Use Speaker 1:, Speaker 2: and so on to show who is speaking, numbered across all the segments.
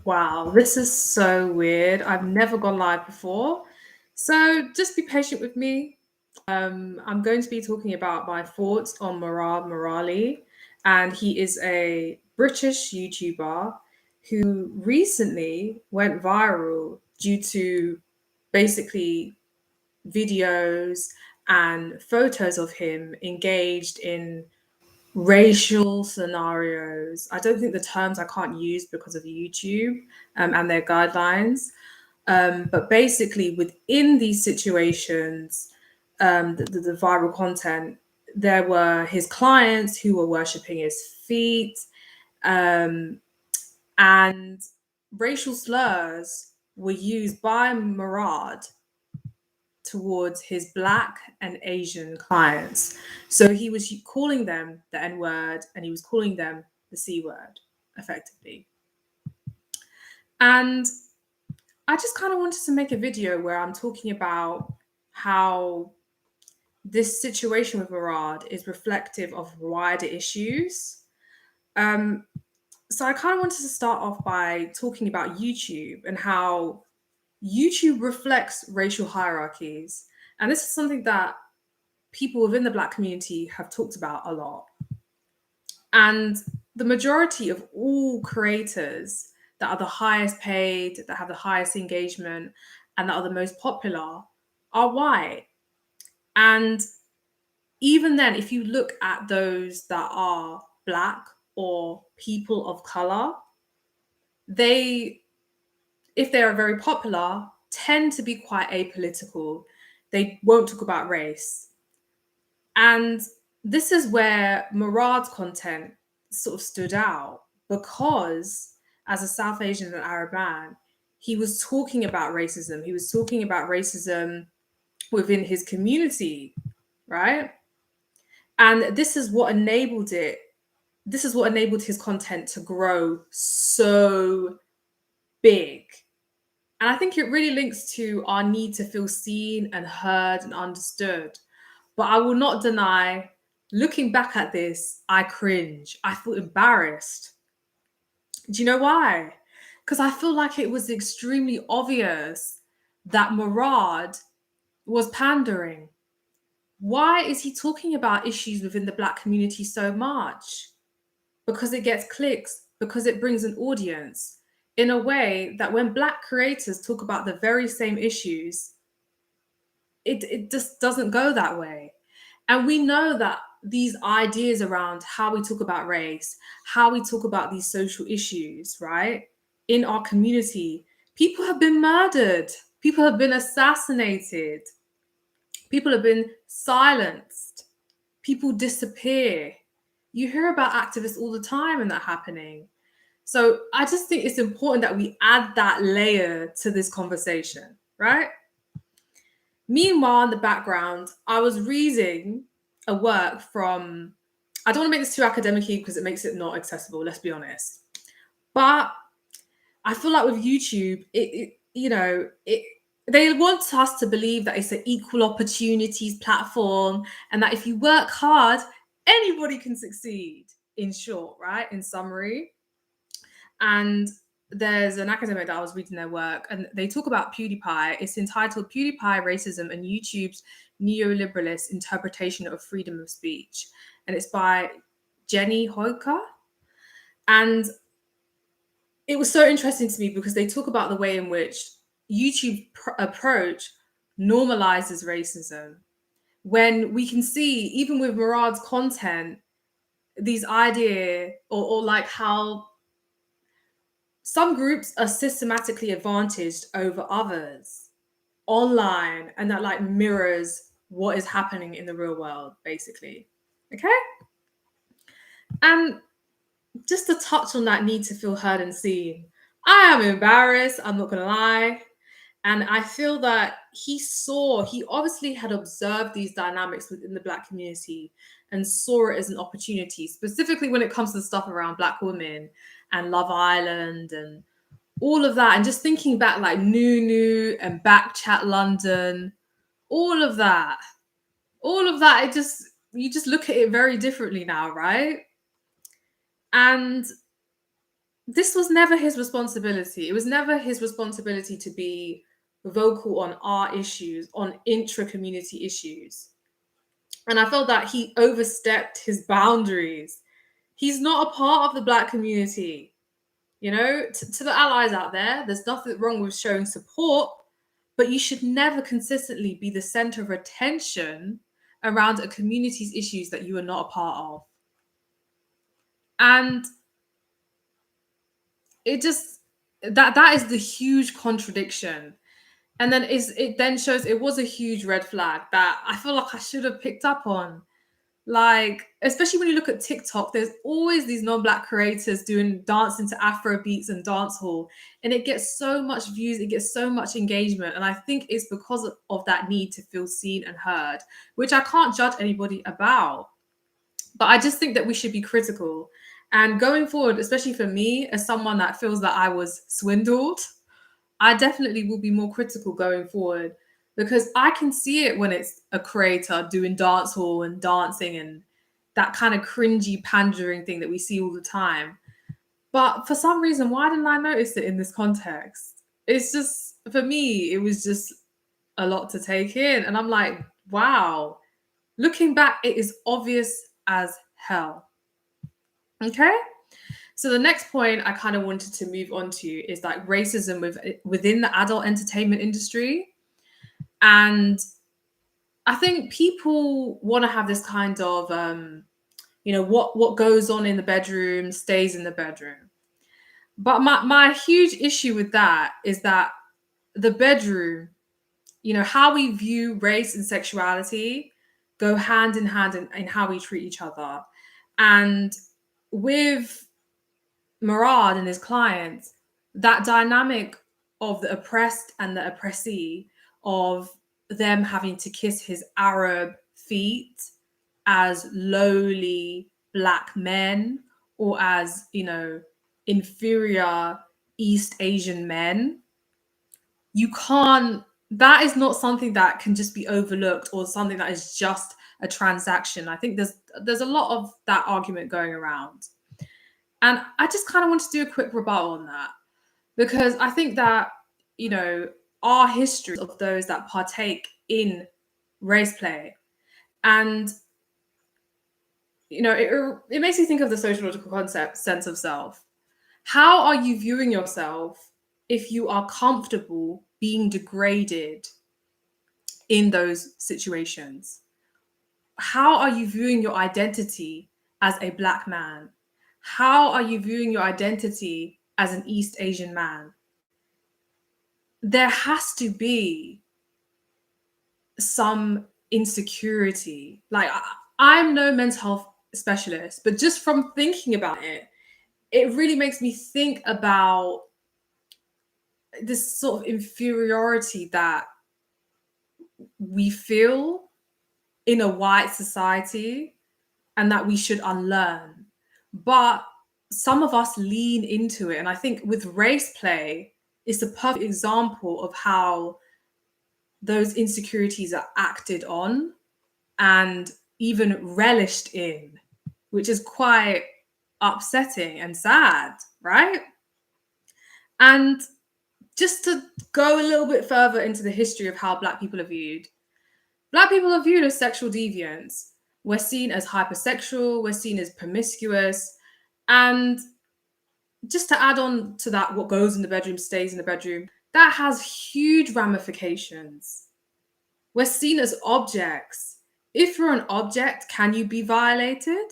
Speaker 1: Wow, this is so weird. I've never gone live before. So just be patient with me. I'm going to be talking about my thoughts on Murad Merali, and he is a British YouTuber who recently went viral due to basically videos and photos of him engaged in racial scenarios. I don't think the terms I can't use because of YouTube and their guidelines. But basically, within these situations, the viral content, there were his clients who were worshipping his feet, um, and racial slurs were used by Murad towards his Black and Asian clients. So he was calling them the N word and he was calling them the C word, effectively. And I just kind of wanted to make a video where I'm talking about how this situation with Murad is reflective of wider issues. Um, so I kind of wanted to start off by talking about YouTube and how YouTube reflects racial hierarchies. And this is something that people within the Black community have talked about a lot. And the majority of all creators that are the highest paid, that have the highest engagement, and that are the most popular are white. And even then, if you look at those that are Black or people of color, they, if they are very popular, tend to be quite apolitical. They won't talk about race. And this is where Murad's content sort of stood out because, as a South Asian and Arab man, he was talking about racism. He was talking about racism within his community, right? And this is what enabled it. This is what enabled his content to grow so big. And I think it really links to our need to feel seen and heard and understood. But I will not deny, looking back at this, I cringe. I feel embarrassed. Do you know why? Because I feel like it was extremely obvious that Murad was pandering. Why is he talking about issues within the Black community so much? Because it gets clicks, because it brings an audience in a way that when Black creators talk about the very same issues, it just doesn't go that way. And we know that these ideas around how we talk about race, how we talk about these social issues, right, in our community, people have been murdered, people have been assassinated, people have been silenced, people disappear. You hear about activists all the time and that happening. So I just think it's important that we add that layer to this conversation, right? Meanwhile, in the background, I was reading a work from, I don't want to make this too academic because it makes it not accessible, let's be honest. But I feel like with YouTube, they want us to believe that it's an equal opportunities platform and that if you work hard, anybody can succeed, in short, right? In summary. And there's an academic that I was reading their work and they talk about PewDiePie. It's entitled PewDiePie, Racism and YouTube's Neoliberalist Interpretation of Freedom of Speech. And it's by Jenny Hoyka. And it was so interesting to me because they talk about the way in which YouTube approach normalizes racism. When we can see, even with Murad's content, these idea or like how some groups are systematically advantaged over others online, and that like mirrors what is happening in the real world, basically. Okay? And just to touch on that need to feel heard and seen, I am embarrassed, I'm not gonna lie. And I feel that he obviously had observed these dynamics within the Black community and saw it as an opportunity, specifically when it comes to stuff around Black women and Love Island and all of that. And just thinking back like Nunu and Backchat London, all of that, you just look at it very differently now, right? And this was never his responsibility. It was never his responsibility to be vocal on our issues, on intra-community issues. And I felt that he overstepped his boundaries. He's not a part of the Black community. You know, to the allies out there, there's nothing wrong with showing support, but you should never consistently be the center of attention around a community's issues that you are not a part of. And it just that is the huge contradiction. And then it then shows it was a huge red flag that I feel like I should have picked up on. Like, especially when you look at TikTok, there's always these non-Black creators doing dancing to Afro beats and dancehall, and it gets so much views, it gets so much engagement. And I think it's because of that need to feel seen and heard, which I can't judge anybody about. But I just think that we should be critical. And going forward, especially for me, as someone that feels that I was swindled, I definitely will be more critical going forward, because I can see it when it's a creator doing dancehall and dancing and that kind of cringy pandering thing that we see all the time. But for some reason, why didn't I notice it in this context? It's just, for me, it was just a lot to take in. And I'm like, wow, looking back, it is obvious as hell. Okay? So the next point I kind of wanted to move on to is like racism within the adult entertainment industry. And I think people want to have this kind of, what goes on in the bedroom stays in the bedroom. But my huge issue with that is that the bedroom, how we view race and sexuality go hand in hand in how we treat each other. And with Murad and his clients, that dynamic of the oppressed and the oppressee, of them having to kiss his Arab feet as lowly Black men, or as, inferior East Asian men, that is not something that can just be overlooked or something that is just a transaction. I think there's a lot of that argument going around. And I just kind of want to do a quick rebuttal on that, because I think that, our history of those that partake in race play, and, it makes you think of the sociological concept, sense of self. How are you viewing yourself if you are comfortable being degraded in those situations? How are you viewing your identity as a Black man? How are you viewing your identity as an East Asian man? There has to be some insecurity. Like, I'm no mental health specialist, but just from thinking about it, it really makes me think about this sort of inferiority that we feel in a white society and that we should unlearn. But some of us lean into it. And I think with race play, it's a perfect example of how those insecurities are acted on and even relished in, which is quite upsetting and sad, right? And just to go a little bit further into the history of how Black people are viewed as sexual deviants. We're seen as hypersexual, we're seen as promiscuous. And just to add on to that, what goes in the bedroom stays in the bedroom, that has huge ramifications. We're seen as objects. If you're an object, can you be violated?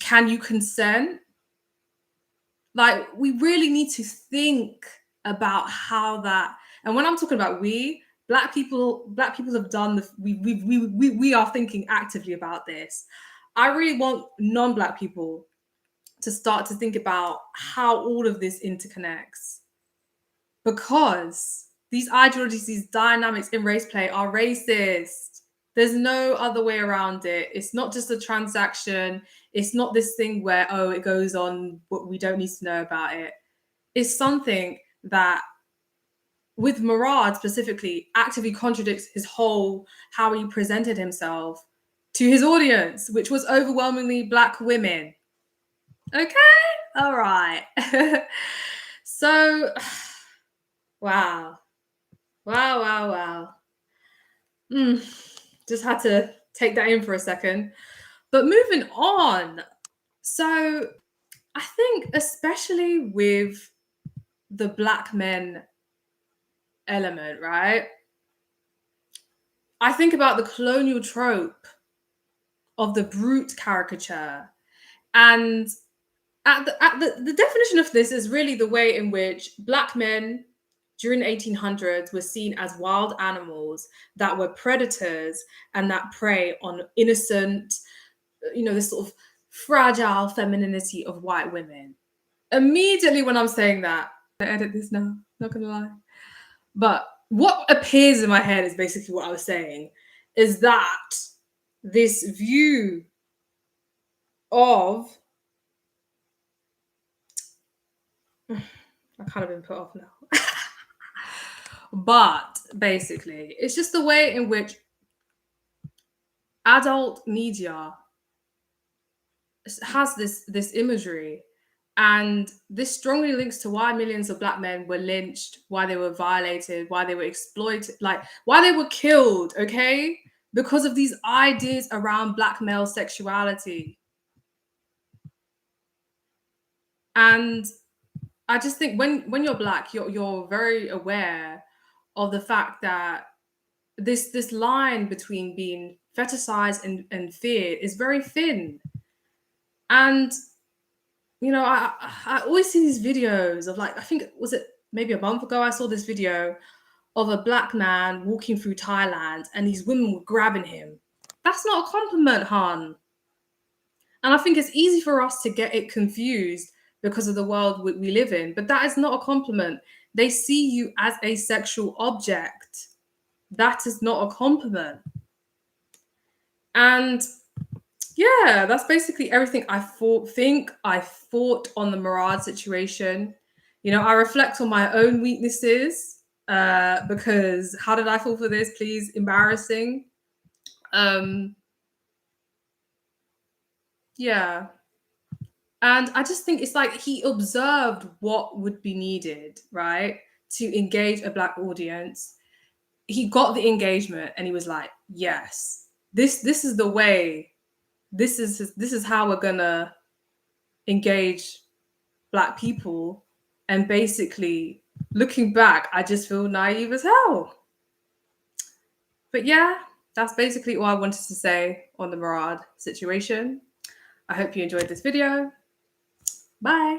Speaker 1: Can you consent? Like, we really need to think about how that, and when I'm talking about Black people have done we are thinking actively about this. I really want non-Black people to start to think about how all of this interconnects, because these ideologies, these dynamics in race play are racist. There's no other way around it. It's not just a transaction. It's not this thing where, oh, it goes on, but we don't need to know about it. It's something that, with Murad specifically, actively contradicts his whole, how he presented himself to his audience, which was overwhelmingly Black women. Okay? All right. So, wow. Wow, wow, wow. Mm, just had to take that in for a second. But moving on. So, I think, especially with the black men element, right? I think about the colonial trope of the brute caricature. And the definition of this is really the way in which black men during the 1800s were seen as wild animals that were predators and that prey on innocent, this sort of fragile femininity of white women. Immediately when I'm saying that, I edit this now, not gonna lie. But what appears in my head is basically what I was saying, is that this view of I kind of been put off now. But basically, it's just the way in which adult media has this imagery, and this strongly links to why millions of black men were lynched, why they were violated, why they were exploited, like why they were killed, okay? Because of these ideas around black male sexuality. And I just think when you're black, you're very aware of the fact that this line between being fetishized and feared is very thin. And I always see these videos of, like, I think, was it maybe a month ago, I saw this video of a black man walking through Thailand and these women were grabbing him. That's not a compliment, hon. And I think it's easy for us to get it confused because of the world we live in, but that is not a compliment. They see you as a sexual object. That is not a compliment. And yeah, that's basically everything I thought on the Murad situation. I reflect on my own weaknesses, because how did I fall for this? Please, embarrassing. Um, yeah. And I just think it's like he observed what would be needed, right, to engage a black audience. He got the engagement and he was like, yes, this is the way. This is how we're gonna engage black people. And basically, looking back, I just feel naive as hell. But yeah, that's basically all I wanted to say on the Murad situation. I hope you enjoyed this video. Bye.